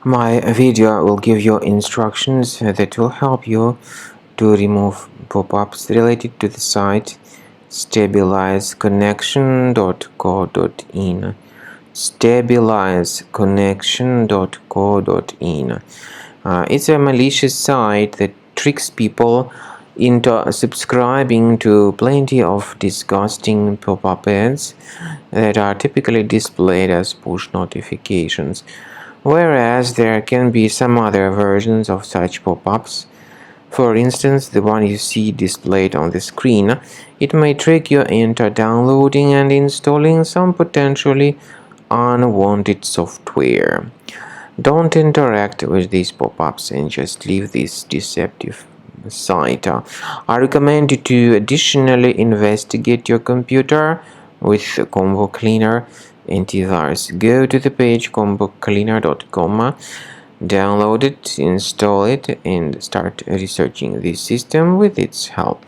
My video will give you instructions that will help you to remove pop-ups related to the site stabilizeconnection.co.in. stabilizeconnection.co.in. It's a malicious site that tricks people into subscribing to plenty of disgusting pop-up ads that are typically displayed as push notifications, whereas there can be some other versions of such pop-ups. For instance, the one you see displayed on the screen. It may trick you into downloading and installing some potentially unwanted software. Don't interact with these pop-ups and just leave this deceptive site. I recommend you to additionally investigate your computer with Combo Cleaner antivirus. Go to the page combocleaner.com, download it, install it, and start researching this system with its help.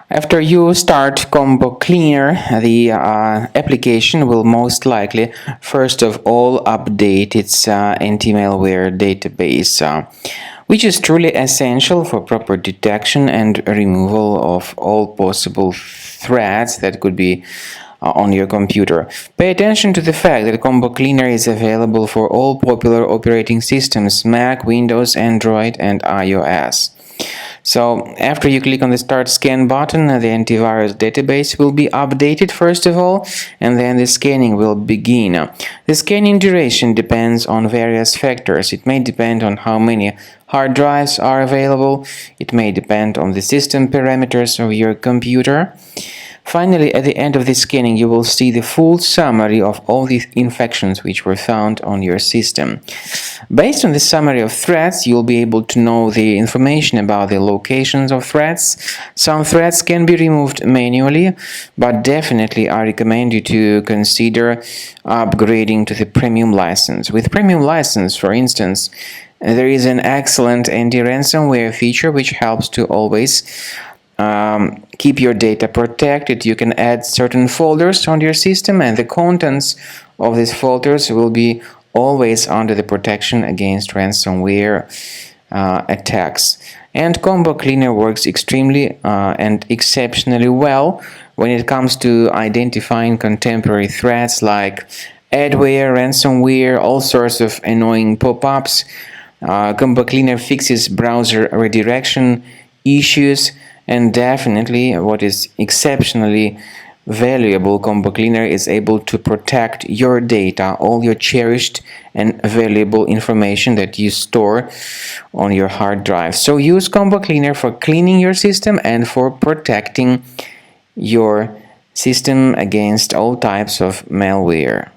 After you start Combo Cleaner, the application will most likely first of all update its anti-malware database, which is truly essential for proper detection and removal of all possible threats that could be on your computer. Pay attention to the fact that Combo Cleaner is available for all popular operating systems: Mac, Windows, Android, and iOS. So after you click on the Start Scan button, the antivirus database will be updated first of all, and then the scanning will begin. The scanning duration depends on various factors. It may depend on how many hard drives are available. It may depend on the system parameters of your computer. Finally, at the end of the scanning, you will see the full summary of all the infections which were found on your system. Based on the summary of threats, you'll be able to know the information about the locations of threats. Some threats can be removed manually, but definitely I recommend you to consider upgrading to the premium license. With premium license, for instance, there is an excellent anti-ransomware feature which helps to always keep your data protected. You can add certain folders on your system, and the contents of these folders will be always under the protection against ransomware attacks. And Combo Cleaner works extremely and exceptionally well when it comes to identifying contemporary threats like adware, ransomware, all sorts of annoying pop-ups. Combo Cleaner fixes browser redirection issues. And definitely, what is exceptionally valuable, Combo Cleaner is able to protect your data, all your cherished and valuable information that you store on your hard drive. So use Combo Cleaner for cleaning your system and for protecting your system against all types of malware.